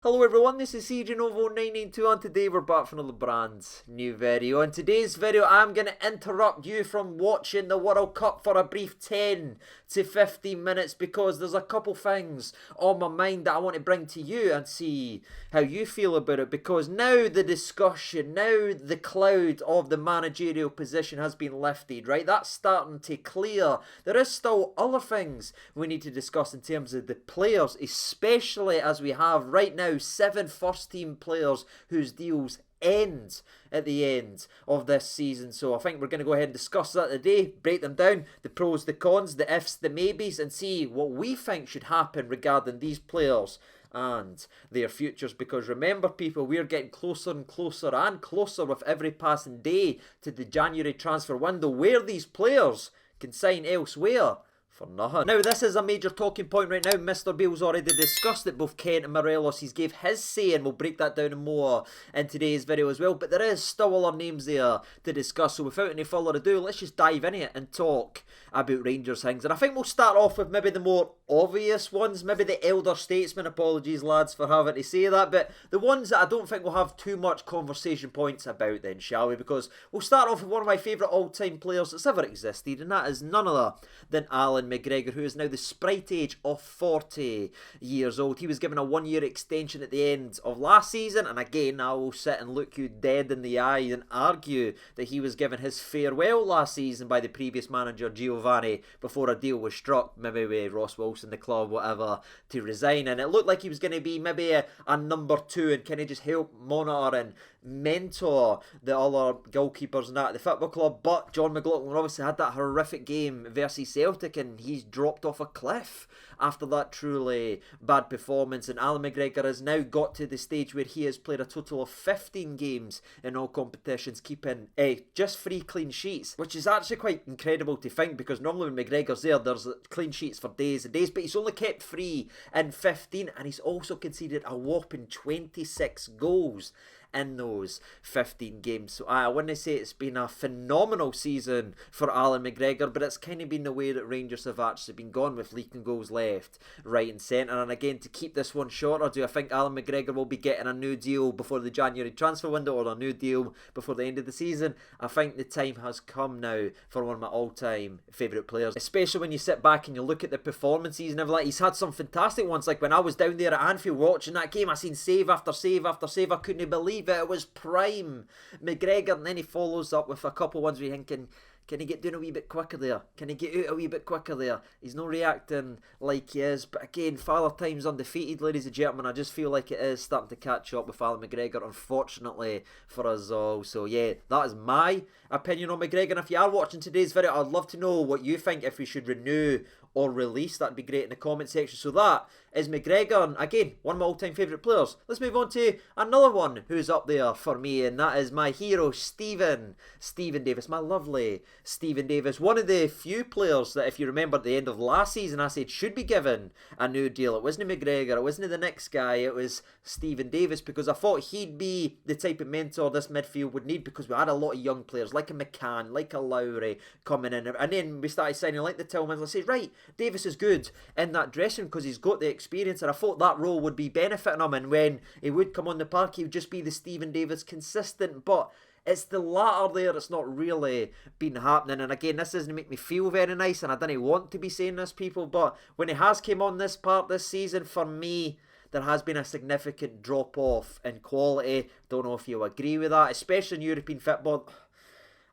Hello everyone, this is CJ Novo 992 and today we're back for another brand new video. In today's video I'm going to interrupt you from watching the World Cup for a brief 10 to 15 minutes because there's a couple things on my mind that I want to bring to you and see how you feel about it, because now the discussion, now the cloud of the managerial position has been lifted, right? That's starting to clear. There is still other things we need to discuss in terms of the players, especially as we have right now 7 first team players whose deals end at the end of this season. So I think we're going to go ahead and discuss that today, break them down, the pros, the cons, the ifs, the maybes, and see what we think should happen regarding these players and their futures. Because remember people, we're getting closer and closer and closer with every passing day to the January transfer window where these players can sign elsewhere for nothing. Now this is a major talking point right now. Mr. Beale's already discussed it, both Kent and Morelos. He's gave his say and we'll break that down more in today's video as well. But there is still other names there to discuss. So without any further ado, let's just dive into it and talk about Rangers things. And I think we'll start off with maybe the more obvious ones, maybe the elder statesmen. Apologies lads for having to say that, but the ones that I don't think we'll have too much conversation points about then, shall we? Because we'll start off with one of my favourite all-time players that's ever existed, and that is none other than Alan McGregor, who is now the sprite age of 40 years old. He was given a 1-year extension at the end of last season, and again I will sit and look you dead in the eye and argue that he was given his farewell last season by the previous manager Giovanni before a deal was struck, maybe with Ross Wilson, the club, whatever, to resign. And it looked like he was going to be maybe a number 2 and kind of just help monitor and mentor the other goalkeepers and that at the football club. But John McLaughlin obviously had that horrific game versus Celtic and he's dropped off a cliff after that truly bad performance. And Alan McGregor has now got to the stage where he has played a total of 15 games in all competitions, keeping just 3 clean sheets, which is actually quite incredible to think, because normally when McGregor's there's clean sheets for days and days, but he's only kept 3 in 15, and he's also conceded a whopping 26 goals in those 15 games. So I wouldn't say it's been a phenomenal season for Alan McGregor, but it's kind of been the way that Rangers have actually been gone, with leaking goals left, right and centre. And again, to keep this one shorter, do I think Alan McGregor will be getting a new deal before the January transfer window, or a new deal before the end of the season? I think the time has come now for one of my all-time favourite players, especially when you sit back and you look at the performances and everything. He's had some fantastic ones, like when I was down there at Anfield watching that game, I seen save after save after save. I couldn't believe it was prime McGregor, and then he follows up with a couple ones where you're thinking, can he get down a wee bit quicker there? Can he get out a wee bit quicker there? He's not reacting like he is. But again, Father Time's undefeated, ladies and gentlemen. I just feel like it is starting to catch up with Alan McGregor, unfortunately for us all. So yeah, that is my opinion on McGregor. And if you are watching today's video, I'd love to know what you think, if we should renew or release. That'd be great in the comment section. So that is McGregor, and again, one of my all-time favourite players. Let's move on to another one who's up there for me, and that is my hero, Stephen Davis, my lovely Stephen Davis. One of the few players that, if you remember at the end of last season, I said should be given a new deal. It wasn't McGregor, it wasn't the next guy, it was Stephen Davis, because I thought he'd be the type of mentor this midfield would need, because we had a lot of young players like a McCann, like a Lowry coming in, and then we started signing like the Tillmans. I said, right, Davis is good in that dressing because he's got the experience, and I thought that role would be benefiting him, and when he would come on the park he would just be the Stephen Davis consistent. But it's the latter there that's not really been happening. And again, this doesn't make me feel very nice, and I didn't want to be saying this, people, but when he has came on this part this season, for me there has been a significant drop off in quality. Don't know if you agree with that, especially in European football.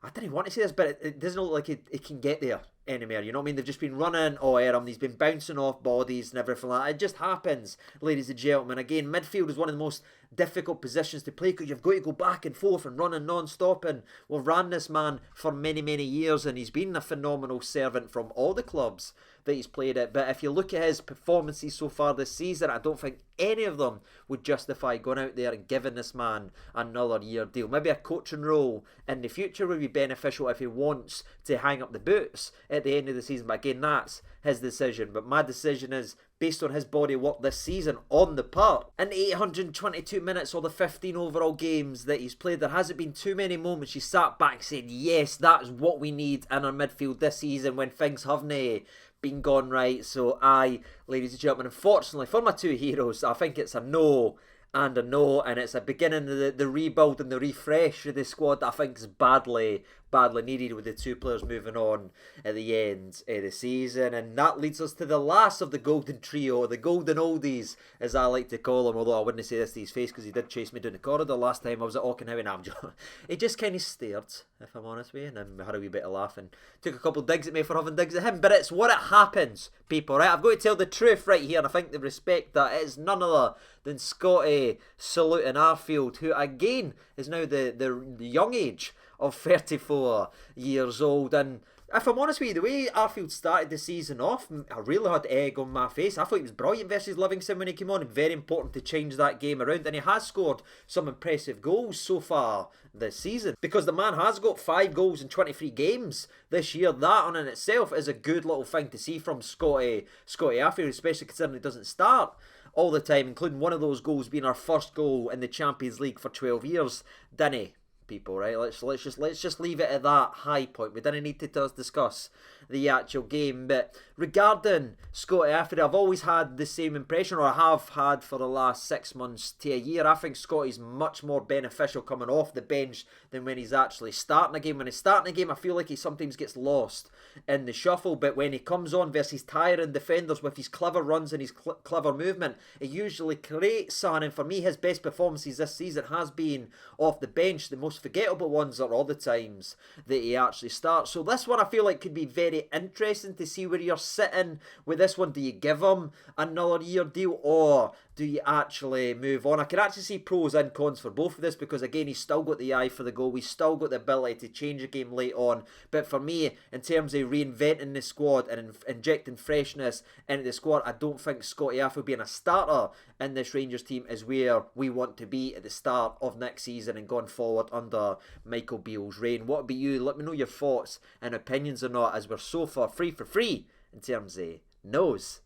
I didn't want to say this, but it doesn't look like it can get there anymore. You know what I mean? They've just been running he's been bouncing off bodies and everything like that. It just happens, ladies and gentlemen. Again, midfield is one of the most difficult positions to play, because you've got to go back and forth and running non-stop, and we've ran this man for many years, and he's been a phenomenal servant from all the clubs that he's played at. But if you look at his performances so far this season, I don't think any of them would justify going out there and giving this man another year deal. Maybe a coaching role in the future would be beneficial if he wants to hang up the boots at the end of the season, but again, that's his decision. But my decision is based on his body work this season on the park. In 822 minutes or the 15 overall games that he's played, there hasn't been too many moments you sat back saying, yes, that's what we need in our midfield this season when things haven't been gone right. So ladies and gentlemen, unfortunately for my two heroes, I think it's a no And I know, and it's a beginning of the rebuild and the refresh of the squad that I think is badly needed with the two players moving on at the end of the season. And that leads us to the last of the golden trio, the golden oldies, as I like to call him, although I wouldn't say this to his face because he did chase me down the corridor last time I was at Auchenhowie. And he just kind of stared, if I'm honest with you, and then we had a wee bit of laugh and took a couple of digs at me for having digs at him. But it's what it happens, people, right? I've got to tell the truth right here, and I think they respect that. It is none other than Scotty saluting Arfield, who again is now the young age of 34 years old. And if I'm honest with you, the way Arfield started the season off, I really had egg on my face. I thought he was brilliant versus Livingston when he came on, and very important to change that game around. And he has scored some impressive goals so far this season, because the man has got 5 goals in 23 games this year. That on in itself is a good little thing to see from Scotty Arfield, especially considering he doesn't start all the time, including one of those goals being our first goal in the Champions League for 12 years, didn't he? People, right? Let's just leave it at that high point. We didn't need to discuss the actual game. But regarding Scotty Arfield, I've always had the same impression, or I have had for the last 6 months to a year. I think Scotty's much more beneficial coming off the bench than when he's actually starting a game. When he's starting a game, I feel like he sometimes gets lost in the shuffle. But when he comes on versus tiring defenders with his clever runs and his clever movement, it usually creates something. And for me, his best performances this season has been off the bench. The most forgettable ones are all the times that he actually starts. So this one I feel like could be very interesting to see where you're sitting with this one. Do you give him another year deal, or do you actually move on? I can actually see pros and cons for both of this, because again, he's still got the eye for the goal, he's still got the ability to change a game late on. But for me, in terms of reinventing the squad and injecting freshness into the squad, I don't think Scotty Arfield being a starter in this Rangers team is where we want to be at the start of next season and going forward under Michael Beale's reign. What about you? Let me know your thoughts and opinions or not, as we're so far free in terms of no's.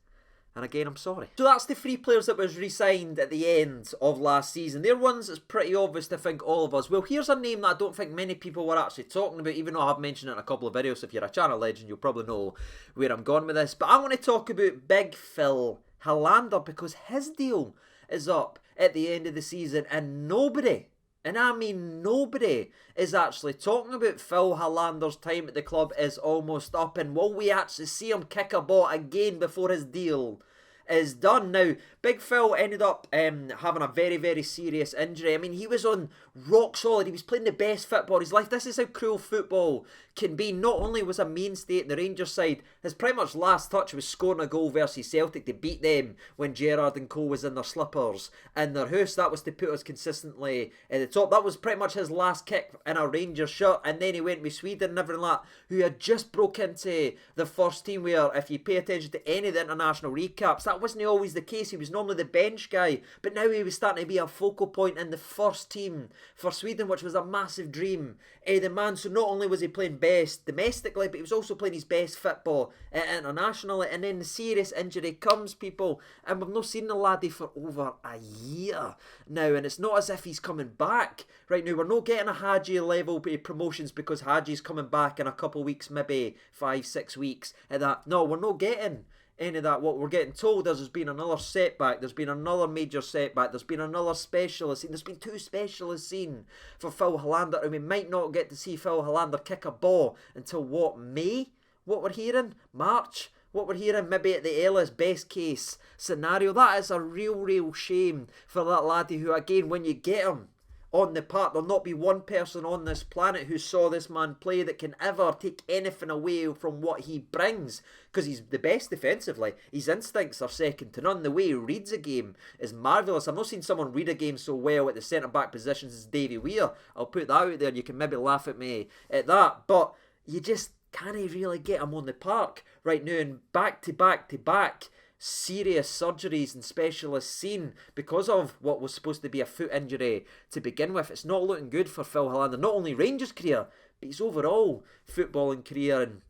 And again, I'm sorry. So that's the 3 players that was re-signed at the end of last season. They're ones that's pretty obvious to think all of us. Well, here's a name that I don't think many people were actually talking about, even though I have mentioned it in a couple of videos. So if you're a channel legend, you'll probably know where I'm going with this. But I want to talk about Big Phil Hollander, because his deal is up at the end of the season, and nobody, and I mean nobody, is actually talking about Phil Hollander's time at the club is almost up, and will we actually see him kick a ball again before his deal is done? Now, Big Phil ended up having a very, very serious injury. I mean, he was on rock solid. He was playing the best football of his life. This is how cruel football can be. Not only was a mainstay in the Rangers side, his pretty much last touch was scoring a goal versus Celtic to beat them when Gerrard and Co was in their slippers in their house. That was to put us consistently at the top. That was pretty much his last kick in a Rangers shirt. And then he went with Sweden and everything like that, who had just broke into the first team, where if you pay attention to any of the international recaps, that wasn't always the case. He was normally the bench guy, but now he was starting to be a focal point in the first team for Sweden, which was a massive dream. The man, so not only was he playing best domestically, but he was also playing his best football internationally. And then the serious injury comes, people, and we've not seen the laddie for over a year now, and it's not as if he's coming back right now. We're not getting a Hadji level promotions because Hadji's coming back in a couple of weeks, maybe 5-6 weeks at that. No, we're not getting any of that. What we're getting told is there's been another setback, there's been another major setback, there's been another specialist scene, there's been 2 specialists seen for Phil Hollander, and we might not get to see Phil Hollander kick a ball until what, May? What we're hearing? March? What we're hearing, maybe at the earliest best case scenario. That is a real shame for that laddie, who again, when you get him on the park, there'll not be one person on this planet who saw this man play that can ever take anything away from what he brings, because he's the best defensively. His instincts are second to none. The way he reads a game is marvellous. I've not seen someone read a game so well at the centre-back positions as Davy Weir. I'll put that out there, and you can maybe laugh at me at that, but you just can't really get him on the park right now, and back to back serious surgeries and specialists seen because of what was supposed to be a foot injury to begin with. It's not looking good for Phil Hollander, not only Rangers career, but his overall footballing career. And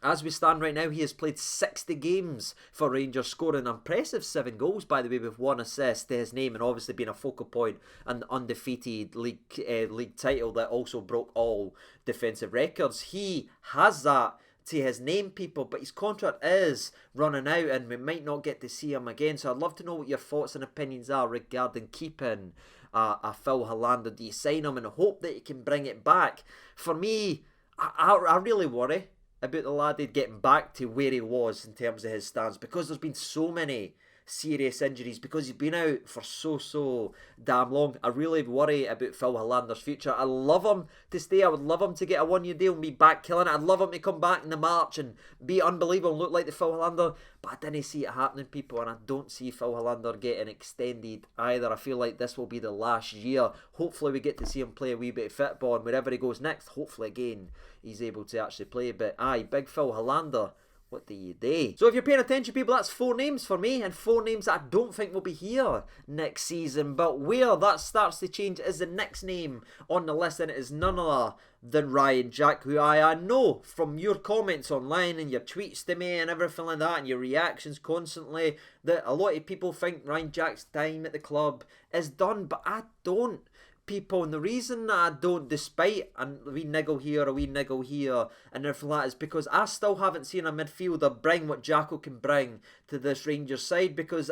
as we stand right now, he has played 60 games for Rangers, scoring an impressive 7 goals, by the way, with 1 assist to his name, and obviously being a focal point and the undefeated league title that also broke all defensive records. He has that to his name, people, but his contract is running out and we might not get to see him again. So I'd love to know what your thoughts and opinions are regarding keeping a Phil Hollander. Do you sign him and hope that he can bring it back? For me, I really worry about the laddie getting back to where he was in terms of his stance, because there's been so many serious injuries, because he's been out for so damn long. I really worry about Phil Hollander's future. I love him to stay. I would love him to get a 1-year deal and be back killing it. I'd love him to come back in the March and be unbelievable and look like the Phil Hollander, but I didn't see it happening, people, and I don't see Phil Hollander getting extended either. I feel like this will be the last year. Hopefully we get to see him play a wee bit of football, and wherever he goes next, hopefully again he's able to actually play. But aye, big Phil Hollander, what do you do? So if you're paying attention, people, that's 4 names for me, and 4 names that I don't think will be here next season. But where that starts to change is the next name on the list, and it is none other than Ryan Jack, who I know from your comments online and your tweets to me and everything like that, and your reactions constantly, that a lot of people think Ryan Jack's time at the club is done, but I don't, people. And the reason that I don't, despite a wee niggle here, a wee niggle here and everything like that, is because I still haven't seen a midfielder bring what Jacko can bring to this Rangers side. Because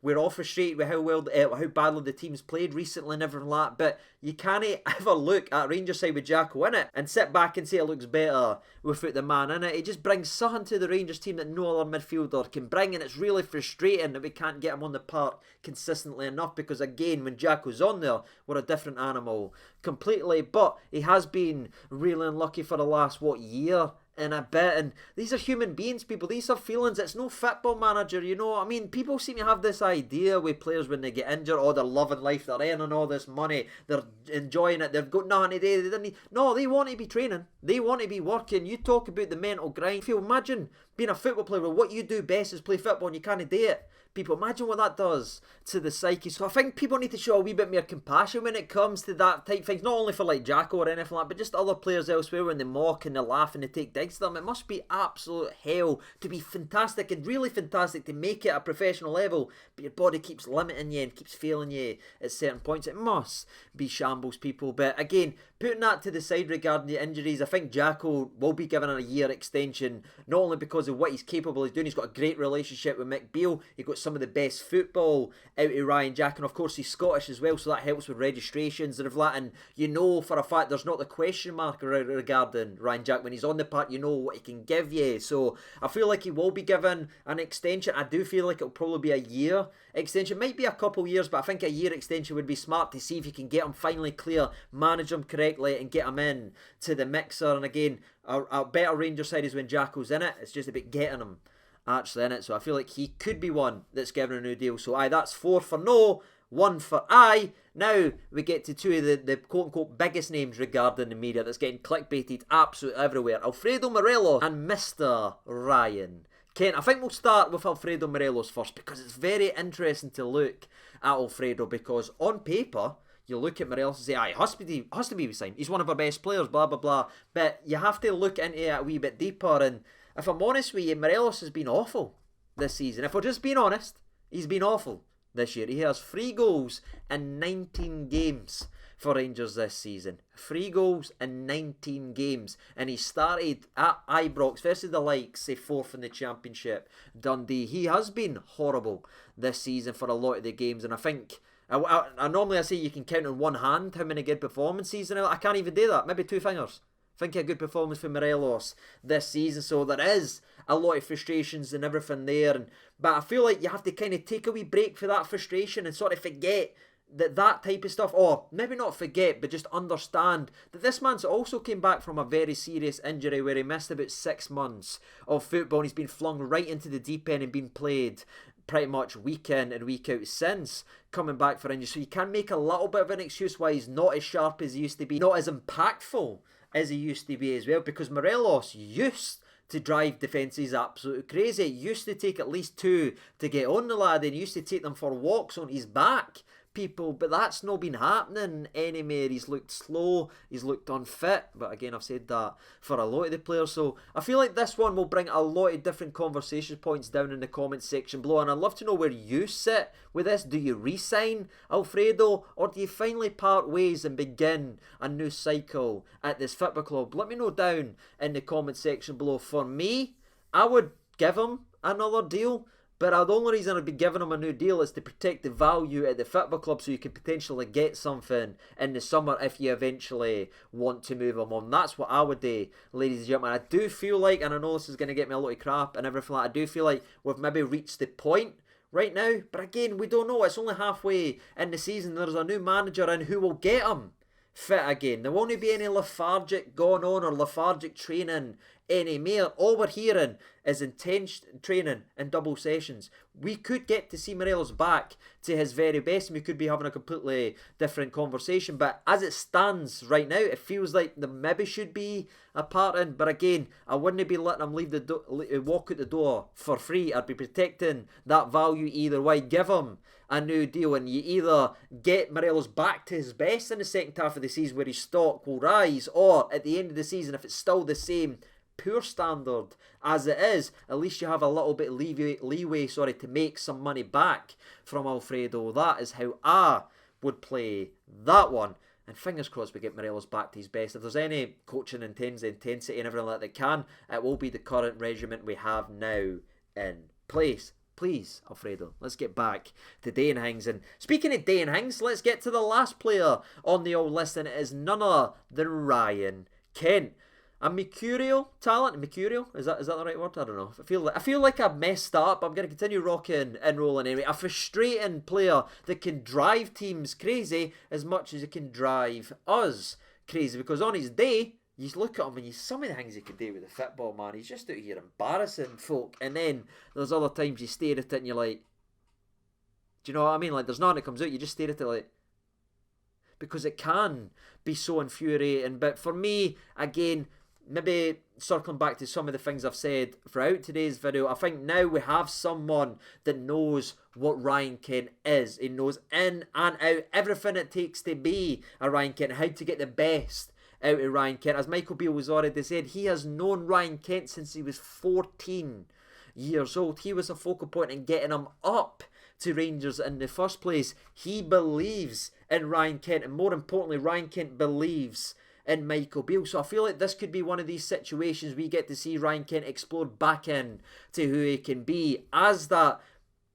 we're all frustrated with how badly the team's played recently and everything like that, but you can't ever look at Rangers side with Jacko in it and sit back and say it looks better without the man in it. It just brings something to the Rangers team that no other midfielder can bring, and it's really frustrating that we can't get him on the park consistently enough, because again, when Jacko's on there, we're a different animal completely. But he has been really unlucky for the last year and a bit, and these are human beings, people. These are feelings. It's no football manager, you know. I mean, people seem to have this idea with players when they get injured, oh, they're loving life, they're earning all this money, they're enjoying it, they've got nothing to do. No, they want to be training, they want to be working. You talk about the mental grind. If you imagine being a football player, well, what you do best is play football and you can't do it. People, imagine what that does to the psyche. So I think people need to show a wee bit more compassion when it comes to that type of things. Not only for like Jacko or anything like that, but just other players elsewhere when they mock and they laugh and they take digs to them. It must be absolute hell to be fantastic and really fantastic to make it at a professional level, but your body keeps limiting you and keeps failing you at certain points. It must be shambles, people. But again, putting that to the side regarding the injuries, I think Jacko will be given a year extension, not only because of what he's capable of doing. He's got a great relationship with Beale. He got some of the best football out of Ryan Jack, and of course he's Scottish as well, so that helps with registrations and that. And you know for a fact there's not the question mark regarding Ryan Jack when he's on the park. You know what he can give you, so I feel like he will be given an extension. I do feel like it'll probably be a year extension, might be a couple years, but I think a year extension would be smart to see if you can get him finally clear, manage him correctly and get him in to the mixer. And again, a better Rangers side is when Jacko's in it. It's just about getting him actually in it. So I feel like he could be one that's given a new deal. So that's 4 for no, 1 for aye. Now we get to 2 of the quote-unquote biggest names regarding the media that's getting clickbaited absolutely everywhere. Alfredo Morelos and Mr. Ryan Kent. I think we'll start with Alfredo Morelos first, because it's very interesting to look at Alfredo, because on paper you look at Morelos and say, aye, has to be signed. He's one of our best players, blah blah blah. But you have to look into it a wee bit deeper, and if I'm honest with you, Morelos has been awful this season. If we're just being honest, he's been awful this year. He has 3 goals in 19 games for Rangers this season. 3 goals in 19 games. And he started at Ibrox versus the likes, say 4th in the Championship, Dundee. He has been horrible this season for a lot of the games. And I think, I normally say you can count on one hand how many good performances. And I can't even do that. Maybe 2 fingers. Think a good performance for Morelos this season. So there is a lot of frustrations and everything there. But I feel like you have to kind of take a wee break for that frustration and sort of forget that type of stuff. Or maybe not forget, but just understand that this man's also came back from a very serious injury where he missed about 6 months of football. And he's been flung right into the deep end and been played pretty much week in and week out since coming back for injury. So you can make a little bit of an excuse why he's not as sharp as he used to be, not as impactful as he used to be as well, because Morelos used to drive defences absolutely crazy. He used to take at least 2 to get on the lad, and he used to take them for walks on his back, people, but that's not been happening anymore. He's looked slow, he's looked unfit, but again, I've said that for a lot of the players, so I feel like this one will bring a lot of different conversation points down in the comments section below, and I'd love to know where you sit with this. Do you re-sign Alfredo, or do you finally part ways and begin a new cycle at this football club? Let me know down in the comment section below. For me, I would give him another deal, but the only reason I'd be giving him a new deal is to protect the value at the football club, so you can potentially get something in the summer if you eventually want to move him on. That's what I would do, ladies and gentlemen. I do feel like, and I know this is going to get me a lot of crap and everything like that, I do feel like we've maybe reached the point right now, but again, we don't know. It's only halfway in the season. There's a new manager in who will get him fit again. There won't be any lethargic going on or lethargic training anymore. All we're hearing is intense training and double sessions. We could get to see Morelos back to his very best, and we could be having a completely different conversation, but as it stands right now, it feels like there maybe should be a part in. But again, I wouldn't be letting him walk out the door for free. I'd be protecting that value either way. Give him a new deal, and you either get Morelos back to his best in the second half of the season where his stock will rise, or at the end of the season, if it's still the same poor standard as it is, at least you have a little bit of leeway to make some money back from Alfredo. That is how I would play that one. And fingers crossed we get Morelos back to his best. If there's any coaching intensity and everything like that can, it will be the current regiment we have now in place. Please, Alfredo, let's get back to Dane Hings. And speaking of Dane Hings, let's get to the last player on the old list, and it is none other than Ryan Kent. A mercurial talent. Mercurial? Is that the right word? I don't know. I feel like I've messed up. I'm going to continue rocking and rolling anyway. A frustrating player that can drive teams crazy as much as it can drive us crazy. Because on his day, you look at him and some of the things he can do with the football, man. He's just out here embarrassing folk. And then there's other times you stare at it and you're like, do you know what I mean? Like, there's nothing that comes out. You just stare at it like, because it can be so infuriating. But for me, again, maybe circling back to some of the things I've said throughout today's video, I think now we have someone that knows what Ryan Kent is. He knows in and out everything it takes to be a Ryan Kent, how to get the best out of Ryan Kent. As Michael Beale was already said, he has known Ryan Kent since he was 14 years old. He was a focal point in getting him up to Rangers in the first place. He believes in Ryan Kent, and more importantly, Ryan Kent believes in Michael Beale. So I feel like this could be one of these situations we get to see Ryan Kent explode back in to who he can be as that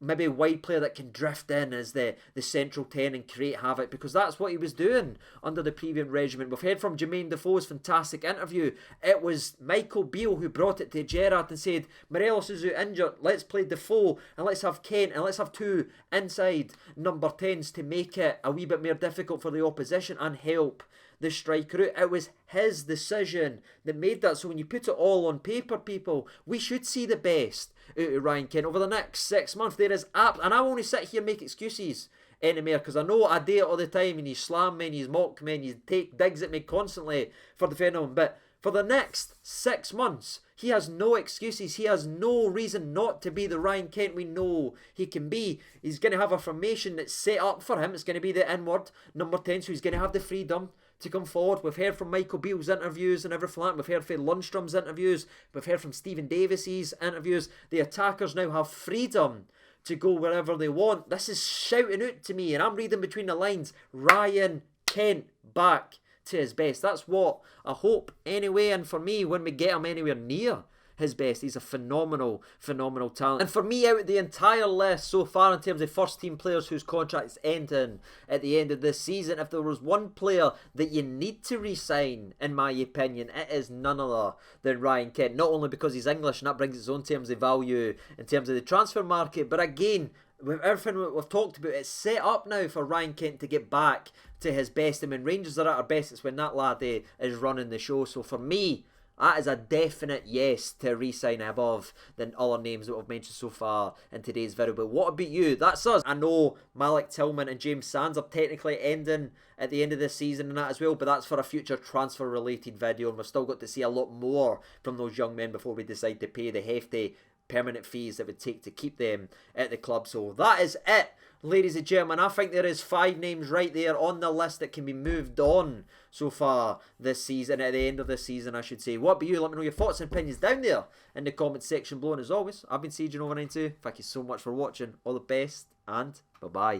maybe wide player that can drift in as the central 10 and create havoc, because that's what he was doing under the previous regiment. We've heard from Jermaine Defoe's fantastic interview. It was Michael Beale who brought it to Gerrard and said, Morelos is injured, let's play Defoe and let's have Kent and let's have two inside number 10s to make it a wee bit more difficult for the opposition and help the striker out. It was his decision that made that. So when you put it all on paper, people, we should see the best out of Ryan Kent over the next 6 months. There is and I won't sit here and make excuses anymore, because I know I do it all the time, and you slam me and you mock me and you take digs at me constantly for defending him. But for the next 6 months, he has no excuses. He has no reason not to be the Ryan Kent we know he can be. He's going to have a formation that's set up for him. It's going to be the inward number 10, so he's going to have the freedom to come forward. We've heard from Michael Beale's interviews and everything like that. We've heard from Lundstrom's interviews. We've heard from Stephen Davis's interviews. The attackers now have freedom to go wherever they want. This is shouting out to me, and I'm reading between the lines, Ryan Kent back to his best. That's what I hope anyway, and for me, when we get him anywhere near his best, he's a phenomenal talent. And for me, out of the entire list so far in terms of first team players whose contracts ending at the end of this season, if there was one player that you need to re-sign, in my opinion, it is none other than Ryan Kent. Not only because he's English and that brings its own terms of value in terms of the transfer market, but again, with everything we've talked about, it's set up now for Ryan Kent to get back to his best. And when Rangers are at our best, it's when that lad is running the show. So for me, that is a definite yes to re-sign above than other names that we've mentioned so far in today's video. But what about you? That's us. I know Malik Tillman and James Sands are technically ending at the end of this season and that as well, but that's for a future transfer related video, and we've still got to see a lot more from those young men before we decide to pay the hefty permanent fees that would take to keep them at the club. So that is it, ladies and gentlemen. I think there is 5 names right there on the list that can be moved on so far this season, at the end of this season, I should say. What about you? Let me know your thoughts and opinions down there in the comment section below. And as always, I've been CJ over 92. Thank you so much for watching. All the best, and bye-bye.